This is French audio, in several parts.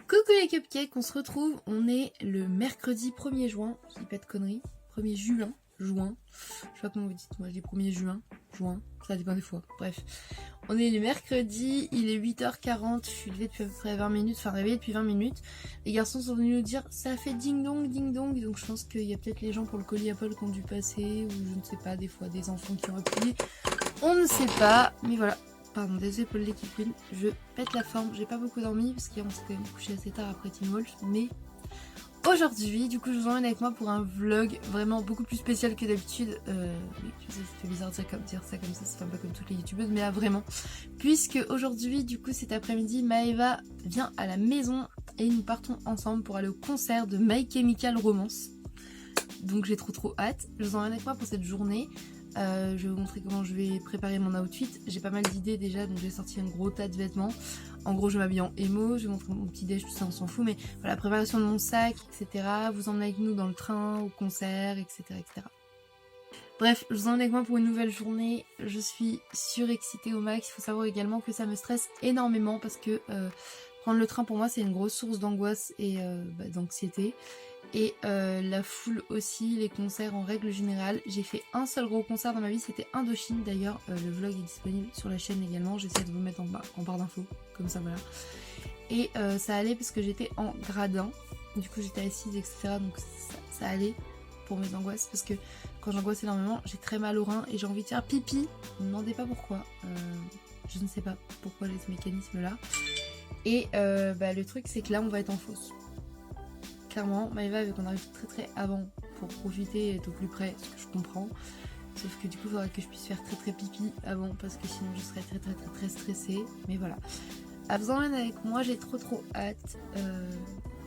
Coucou les cupcakes, on se retrouve, on est le mercredi 1er juin, je dis pas de conneries, 1er juin, je sais pas comment vous dites, moi je dis 1er juin, ça dépend des fois, bref. On est le mercredi, il est 8h40, je suis levée depuis à peu près 20 minutes, enfin réveillée depuis 20 minutes. Les garçons sont venus nous dire ça fait ding dong, donc je pense qu'il y a peut-être les gens pour le colis Apple qui ont dû passer, ou je ne sais pas, des fois des enfants qui ont appuyé, on ne sait pas, mais voilà. Pardon, désolé pour le Liquid Queen, je pète la forme, j'ai pas beaucoup dormi parce qu'on s'est quand même couché assez tard après Teen Wolf, mais aujourd'hui, du coup je vous emmène avec moi pour un vlog vraiment beaucoup plus spécial que d'habitude, je sais ça fait bizarre de dire ça comme ça fait un peu comme toutes les youtubeuses, mais là vraiment, puisque aujourd'hui du coup cet après-midi, Maeva vient à la maison et nous partons ensemble pour aller au concert de My Chemical Romance, donc j'ai trop hâte. Je vous emmène avec moi pour cette journée. Je vais vous montrer comment je vais préparer mon outfit. J'ai pas mal d'idées déjà, donc j'ai sorti un gros tas de vêtements. En gros, je m'habille en émo, je vais vous montrer mon petit déj, tout ça on s'en fout, mais voilà, préparation de mon sac, etc. Vous emmenez avec nous dans le train, au concert, etc. Bref, je vous emmène avec moi pour une nouvelle journée. Je suis surexcitée au max. Il faut savoir également que ça me stresse énormément parce que prendre le train pour moi c'est une grosse source d'angoisse et d'anxiété. Et la foule aussi, les concerts en règle générale. J'ai fait un seul gros concert dans ma vie, c'était Indochine d'ailleurs. Le vlog est disponible sur la chaîne également. J'essaie de vous mettre en barre d'infos, comme ça voilà. Et ça allait parce que j'étais en gradin. Du coup j'étais assise, etc. Donc ça allait pour mes angoisses. Parce que quand j'angoisse énormément, j'ai très mal au rein et j'ai envie de faire pipi. Ne me demandez pas pourquoi. Je ne sais pas pourquoi j'ai ce mécanisme là. Et le truc c'est que là on va être en fausse. Clairement, Maeva veut qu'on arrive très avant pour profiter et être au plus près, ce que je comprends. Sauf que du coup, il faudra que je puisse faire très pipi avant parce que sinon je serais très stressée. Mais voilà. À vous emmène avec moi, j'ai trop hâte.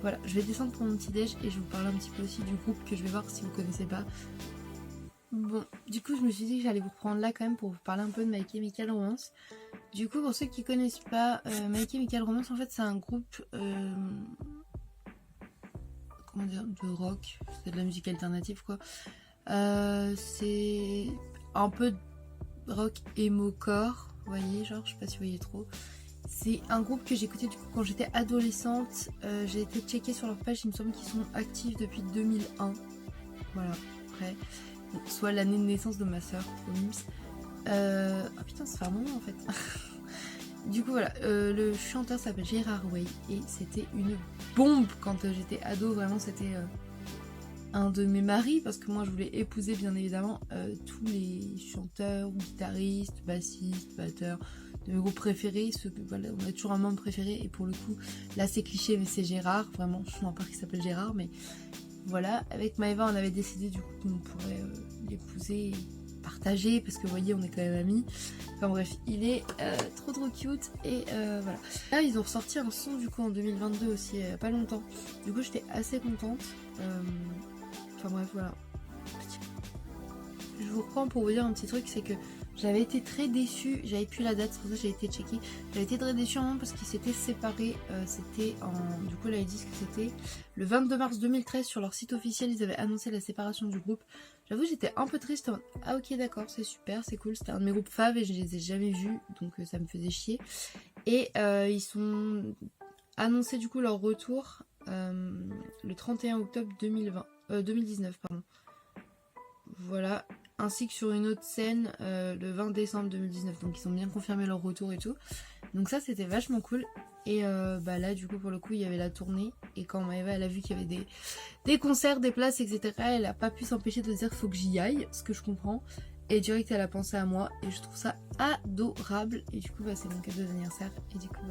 Voilà, je vais descendre pour mon petit déj et je vais vous parler un petit peu aussi du groupe que je vais voir si vous connaissez pas. Bon, du coup, je me suis dit que j'allais vous reprendre là quand même pour vous parler un peu de My Chemical Romance. Du coup, pour ceux qui connaissent pas, My Chemical Romance, en fait, c'est un groupe... comment dire, de rock, c'est de la musique alternative quoi. C'est un peu de rock emo-core, vous voyez, genre, je sais pas si vous voyez trop. C'est un groupe que j'écoutais du coup quand j'étais adolescente. J'ai été checker sur leur page, il me semble qu'ils sont actifs depuis 2001. Voilà, après, soit l'année de naissance de ma soeur, au Mims. Oh putain, ça fait un moment en fait. Du coup voilà, le chanteur s'appelle Gérard Way et c'était une bombe quand j'étais ado, vraiment c'était un de mes maris parce que moi je voulais épouser bien évidemment tous les chanteurs, guitaristes, bassistes, batteurs de mes groupes préférés, voilà, on a toujours un membre préféré et pour le coup là c'est cliché mais c'est Gérard, vraiment, non pas qu'il s'appelle Gérard mais voilà, avec Maeva on avait décidé du coup qu'on pourrait l'épouser et partager parce que vous voyez on est quand même amis. Enfin bref, il est trop cute et voilà. Là ils ont ressorti un son du coup en 2022 aussi, pas longtemps. Du coup j'étais assez contente. Enfin bref voilà. Je vous reprends pour vous dire un petit truc, c'est que j'avais été très déçue, j'avais plus la date, c'est pour ça que j'ai été checker. J'avais été très déçue en parce qu'ils s'étaient séparés, c'était en... Du coup là ils disent que c'était le 22 mars 2013 sur leur site officiel, ils avaient annoncé la séparation du groupe. J'avoue j'étais un peu triste, ah ok d'accord c'est super, c'est cool, c'était un de mes groupes faves et je les ai jamais vus, donc ça me faisait chier. Et ils sont annoncé du coup leur retour le 31 octobre 2019 pardon. Voilà, ainsi que sur une autre scène le 20 décembre 2019, donc ils ont bien confirmé leur retour et tout, donc ça c'était vachement cool. Et là du coup pour le coup il y avait la tournée et quand Maeva elle a vu qu'il y avait des concerts, des places etc, elle a pas pu s'empêcher de dire faut que j'y aille, ce que je comprends, et direct elle a pensé à moi et je trouve ça adorable et du coup c'est mon cadeau d'anniversaire et du coup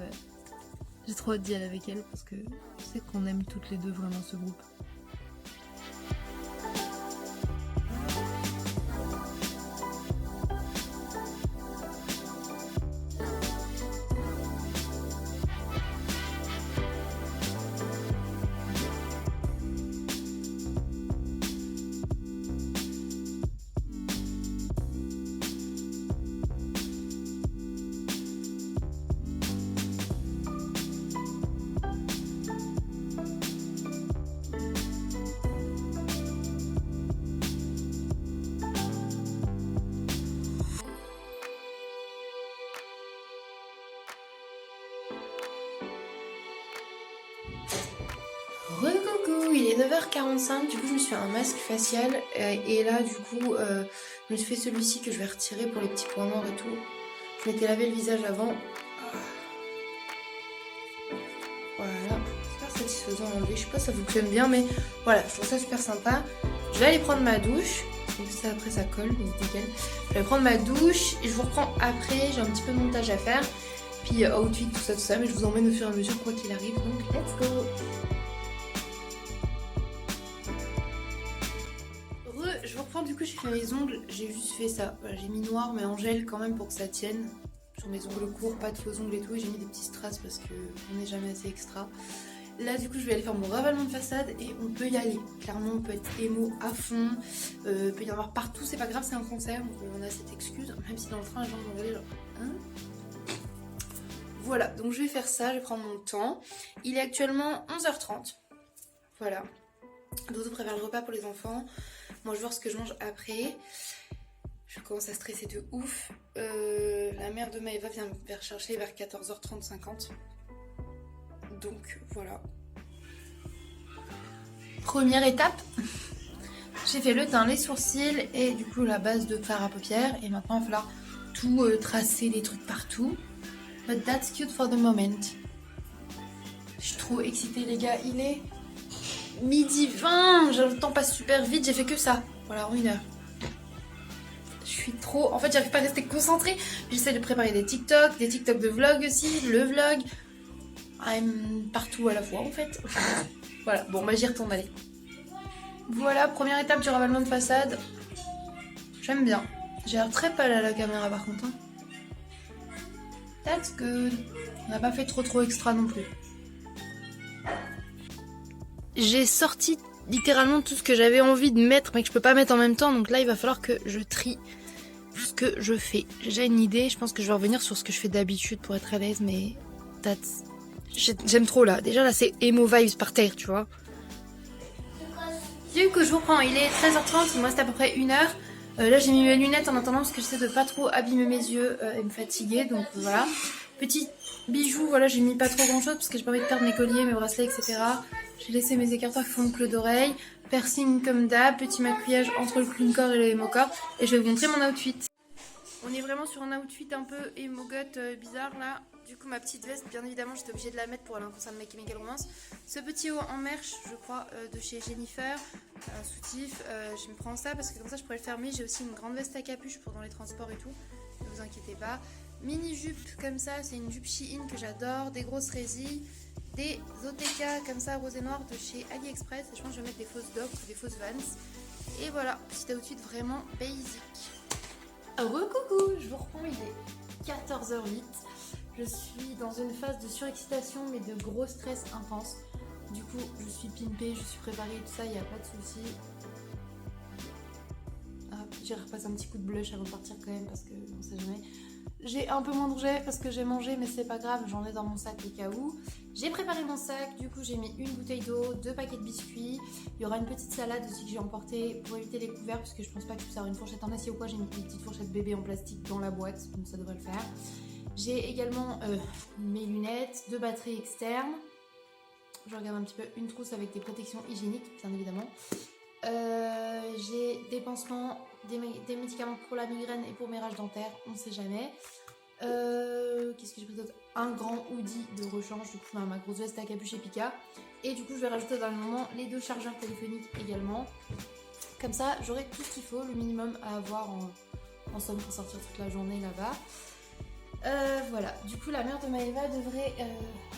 j'ai trop hâte d'y aller avec elle parce que je sais qu'on aime toutes les deux vraiment ce groupe. il est 9h45, du coup je me suis fait un masque facial et là du coup je me suis fait celui-ci que je vais retirer pour les petits points noirs et tout. Je m'étais lavé le visage avant. Voilà, super satisfaisant à enlever. Je sais pas si ça fonctionne bien mais voilà, je trouve ça super sympa. Je vais aller prendre ma douche. Donc ça après ça colle, donc nickel. Je vais prendre ma douche et je vous reprends après, j'ai un petit peu de montage à faire. Puis outfit, tout ça, mais je vous emmène au fur et à mesure quoi qu'il arrive, donc let's go. Je vous reprends, du coup j'ai fait mes ongles, j'ai juste fait ça. Voilà, j'ai mis noir mais en gel quand même pour que ça tienne. Sur mes ongles courts, pas de faux ongles et tout, et j'ai mis des petits strass parce que on n'est jamais assez extra. Là du coup je vais aller faire mon ravalement de façade et on peut y aller. Clairement on peut être émo à fond, peut y en avoir partout, c'est pas grave, c'est un concert, donc on a cette excuse, même si dans le train les gens vont regarder genre hein. Voilà, donc je vais faire ça, je vais prendre mon temps. Il est actuellement 11h30. Voilà. Dodo prépare le repas pour les enfants. Moi je vais voir ce que je mange après. Je commence à stresser de ouf. La mère de Maëva vient me chercher vers 14h30, 50. Donc voilà. Première étape. J'ai fait le teint, les sourcils et du coup la base de fard à paupières. Et maintenant il va falloir tout tracer les trucs partout. But that's cute for the moment. Je suis trop excitée les gars, il est midi 20, le temps passe super vite, j'ai fait que ça. Voilà, en 1 heure. Je suis trop... En fait j'arrive pas à rester concentrée. J'essaie de préparer des TikTok de vlog aussi, le vlog. I'm partout à la fois en fait. Voilà, bon bah j'y retourne, allez. Voilà, première étape du ravalement de façade. J'aime bien. J'ai l'air très pâle à la caméra par contre. Hein. That's good. On n'a pas fait trop extra non plus. J'ai sorti littéralement tout ce que j'avais envie de mettre mais que je peux pas mettre en même temps. Donc là il va falloir que je trie ce que je fais. J'ai déjà une idée, je pense que je vais revenir sur ce que je fais d'habitude pour être à l'aise. Mais j'aime trop là. Déjà là c'est emo vibes par terre, tu vois. Du coup je vous reprends, il est 13h30, il me reste à peu près 1 heure. Là j'ai mis mes lunettes en attendant parce que j'essaie de pas trop abîmer mes yeux et me fatiguer, donc voilà. Petit bijoux, voilà, j'ai mis pas trop grand chose parce que j'ai pas envie de perdre mes colliers, mes bracelets, etc. J'ai laissé mes écartoirs qui font le clou d'oreille, piercing comme d'hab, petit maquillage entre le clown corps et le emo corps, et je vais vous montrer mon outfit. On est vraiment sur un outfit un peu emo goth bizarre là. Du coup ma petite veste, bien évidemment j'étais obligée de la mettre pour aller en concert de My Chemical Romance. Ce petit haut en merch, je crois, de chez Jennifer, soutif, je me prends ça parce que comme ça je pourrais le fermer. J'ai aussi une grande veste à capuche pour dans les transports et tout, ne vous inquiétez pas. Mini jupe comme ça, c'est une jupe Shein que j'adore, des grosses résilles, des OTK comme ça rose et noir de chez AliExpress. Et je pense que je vais mettre des fausses Doc ou des fausses Vans. Et voilà, petit outfit vraiment basic. Coucou, je vous reprends, il est 14h08. Je suis dans une phase de surexcitation mais de gros stress intense. Du coup je suis pimpée, je suis préparée, tout ça, il n'y a pas de souci. J'ai repassé un petit coup de blush avant de partir quand même parce que on sait jamais. J'ai un peu moins de rouget parce que j'ai mangé mais c'est pas grave, j'en ai dans mon sac au cas où. J'ai préparé mon sac, du coup j'ai mis une bouteille d'eau, 2 paquets de biscuits. Il y aura une petite salade aussi que j'ai emportée pour éviter les couverts parce que je pense pas que je puisse avoir une fourchette en acier ou quoi. J'ai mis une petite fourchette bébé en plastique dans la boîte, donc ça devrait le faire. J'ai également mes lunettes, 2 batteries externes. Je regarde un petit peu, une trousse avec des protections hygiéniques, bien évidemment. J'ai des pansements, des médicaments pour la migraine et pour mes rages dentaires, on sait jamais. Qu'est-ce que j'ai pris d'autre? Un grand hoodie de rechange, du coup ma grosse veste à capuche et Pika. Et du coup je vais rajouter dans le moment les 2 chargeurs téléphoniques également. Comme ça j'aurai tout ce qu'il faut, le minimum à avoir en somme pour sortir toute la journée là-bas. Voilà, du coup la mère de Maëva devrait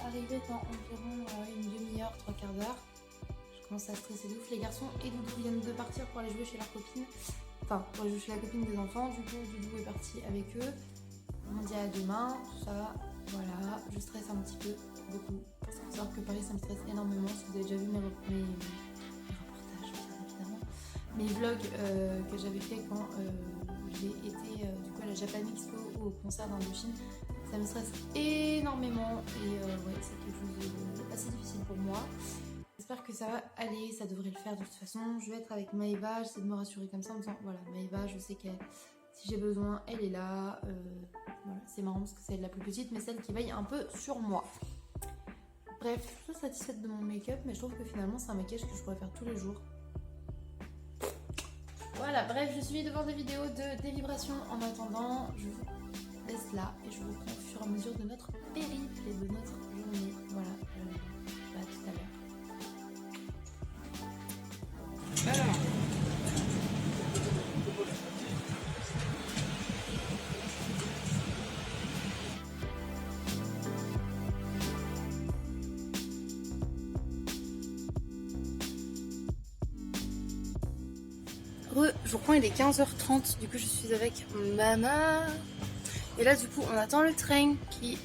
arriver dans environ une demi-heure, 3/4 d'heure. Je commence à stresser de ouf. Les garçons et Doudou viennent de partir pour aller jouer chez leur copine. Enfin, pour aller jouer chez la copine des enfants. Du coup Doudou est parti avec eux. On dit à demain, tout ça, voilà. Je stresse un petit peu, beaucoup. Parce qu'il faut savoir que Paris ça me stresse énormément. Si vous avez déjà vu mes reportages, évidemment. Mes vlogs que j'avais fait quand j'ai été du coup à la Japan Expo ou au concert d'Indochine, ça me stresse énormément et ouais, c'est quelque chose d'assez difficile pour moi. J'espère que ça va aller, ça devrait le faire de toute façon. Je vais être avec Maëva, j'essaie de me rassurer comme ça en me disant voilà, Maëva, je sais qu'elle, si j'ai besoin, elle est là. Voilà, c'est marrant parce que c'est elle la plus petite, mais celle qui veille un peu sur moi. Bref, je suis satisfaite de mon make-up, mais je trouve que finalement c'est un maquillage que je pourrais faire tous les jours. Voilà, bref, je suis devant des vidéos de délibération. En attendant, je vous laisse là et je vous reprends au fur et à mesure de notre périple et de notre journée. Voilà, à tout à l'heure. Alors. Je reprends, il est 15h30, du coup je suis avec maman. Et là du coup on attend le train qui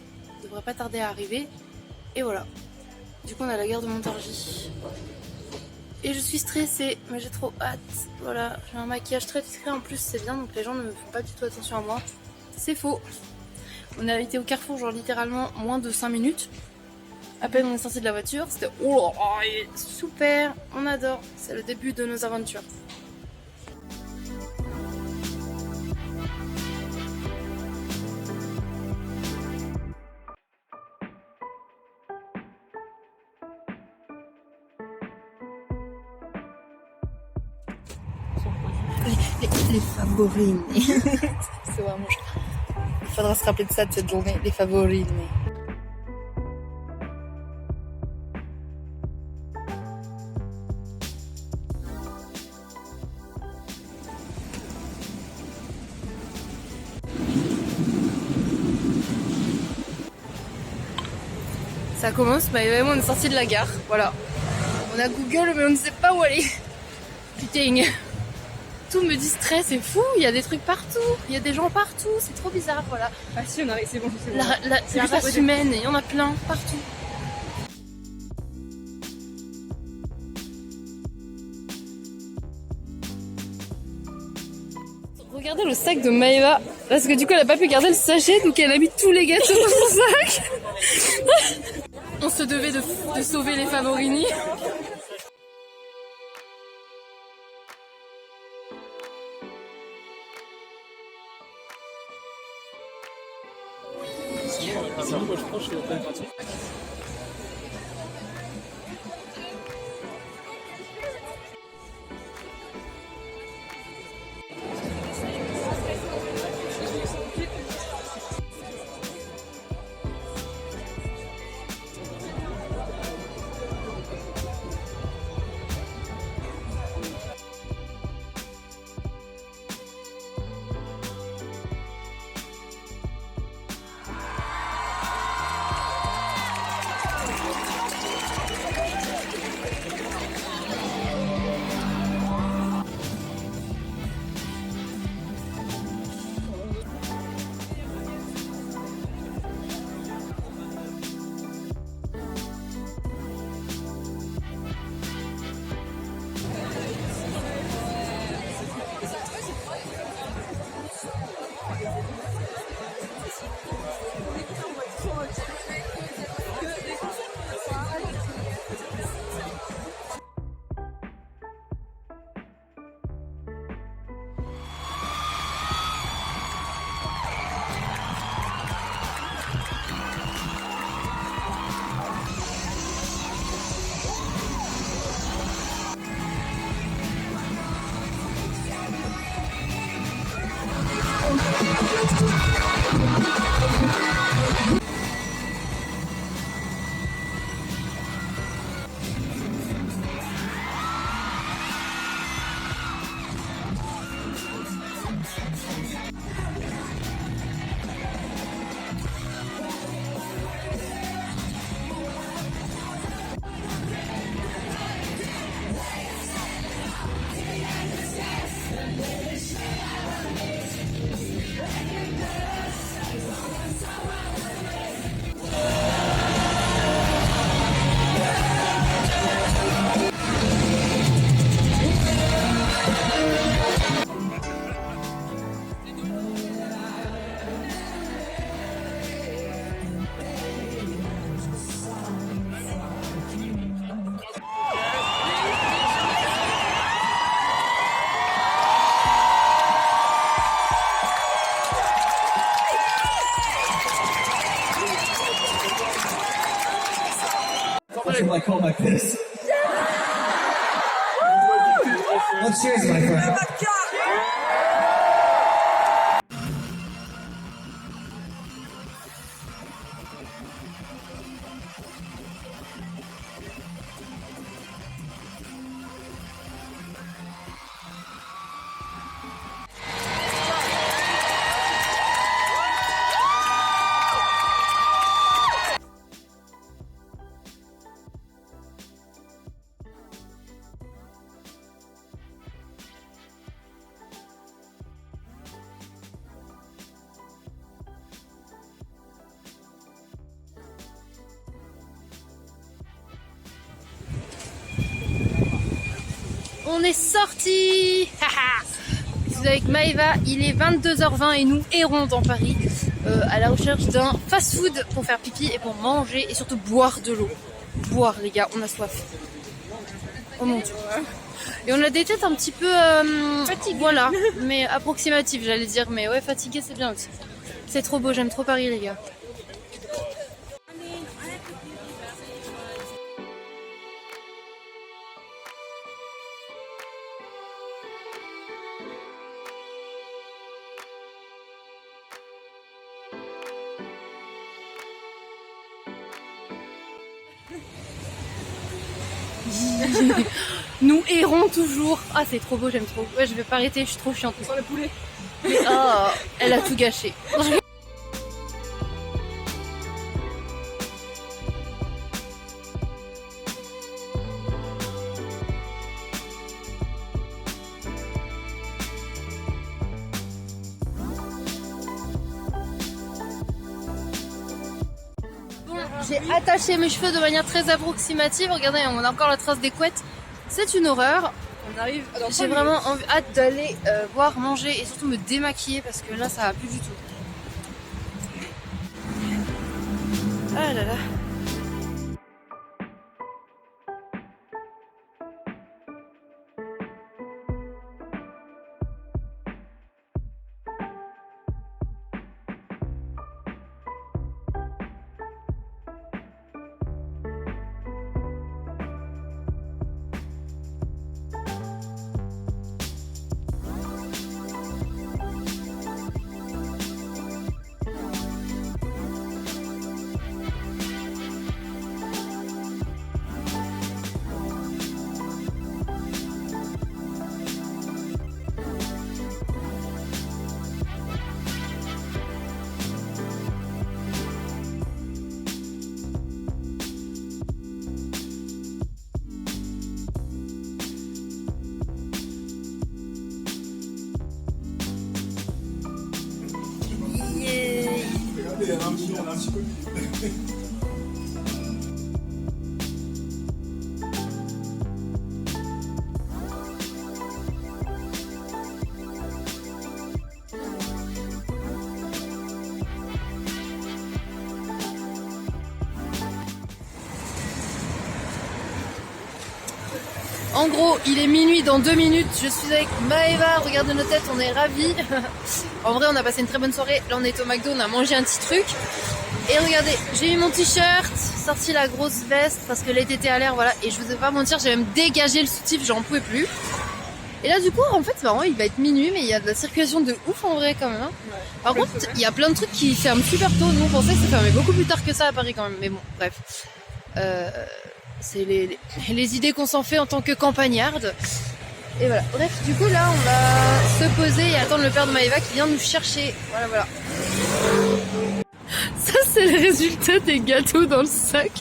devrait pas tarder à arriver. Et voilà. Du coup on a la gare de Montargis. Et je suis stressée, mais j'ai trop hâte. Voilà, j'ai un maquillage très discret en plus, c'est bien, donc les gens ne me font pas du tout attention à moi. C'est faux. On a été au Carrefour genre littéralement moins de 5 minutes. À peine on est sorti de la voiture, c'était oh, super, on adore. C'est le début de nos aventures. Les favoris. C'est vraiment cher. Il faudra se rappeler de ça de cette journée, les favoris. Ça commence, bah on est sorti de la gare, voilà. On a Google mais on ne sait pas où aller. Putain. Tout me distrait, c'est fou, il y a des trucs partout, il y a des gens partout, c'est trop bizarre, voilà. Ah si, on arrive, c'est bon, c'est bon. La race humaine, il y en a plein, partout. Regardez le sac de Maëva, parce que du coup elle a pas pu garder le sachet, donc elle a mis tous les gâteaux dans son sac. On se devait de sauver les favorini. like on like this. Let's cheers, my friend. On est sortis. Je suis avec Maëva, il est 22h20 et nous errons dans Paris à la recherche d'un fast-food pour faire pipi et pour manger et surtout boire de l'eau. Boire les gars, on a soif. Oh mon dieu. Et on a des têtes un petit peu fatiguées. Voilà, mais approximatives j'allais dire, mais ouais fatigué c'est bien aussi. C'est trop beau, j'aime trop Paris les gars. Nous errons toujours. Ah c'est trop beau, j'aime trop. Ouais je vais pas arrêter, je suis trop chiante. Sans le poulet. Mais oh, elle a tout gâché. J'ai attaché mes cheveux de manière très approximative. Regardez, on a encore la trace des couettes. C'est une horreur. On arrive. J'ai vraiment hâte d'aller boire, manger et surtout me démaquiller parce que là ça va plus du tout. Ah là là. En gros, il est minuit dans 2 minutes. Je suis avec Maëva. Regardez nos têtes, on est ravis. En vrai, on a passé une très bonne soirée. Là, on est au McDo, on a mangé un petit truc. Et regardez, j'ai mis mon t-shirt, sorti la grosse veste parce que l'été était à l'air, voilà. Et je vous ai pas mentir, j'ai même dégagé le soutif, j'en pouvais plus. Et là, du coup, en fait, c'est marrant, il va être minuit, mais il y a de la circulation de ouf en vrai quand même. Hein. Ouais, par contre, il y a plein de trucs qui ferment super tôt. Nous, on pensait que ça fermait beaucoup plus tard que ça à Paris quand même. Mais bon, bref. C'est les idées qu'on s'en fait en tant que campagnarde. Et voilà. Bref, du coup, là, on va se poser et attendre le père de Maëva qui vient nous chercher. Voilà, voilà. Ça, c'est le résultat des gâteaux dans le sac.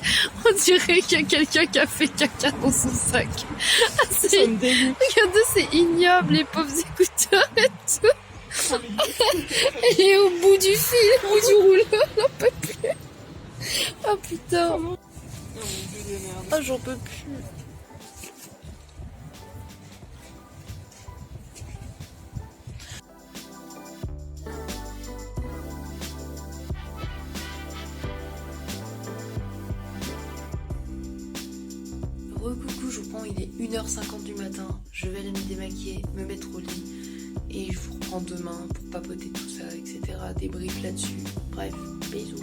On dirait qu'il y a quelqu'un qui a fait caca dans son sac. Ah, regardez, c'est ignoble, les pauvres écouteurs et tout. Elle est au bout du fil, au bout du rouleau, on n'en peut plus. Oh putain. Oh, j'en peux plus. Recoucou, je vous prends, il est 1h50 du matin. Je vais aller me démaquiller, me mettre au lit. Et je vous reprends demain pour papoter tout ça, etc. Débrief là-dessus. Bref, bisous.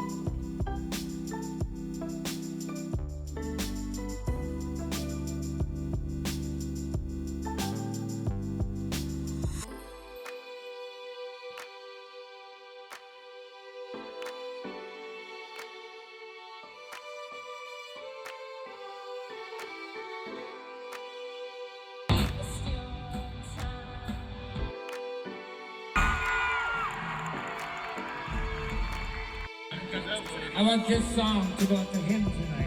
I want this song to go to him tonight.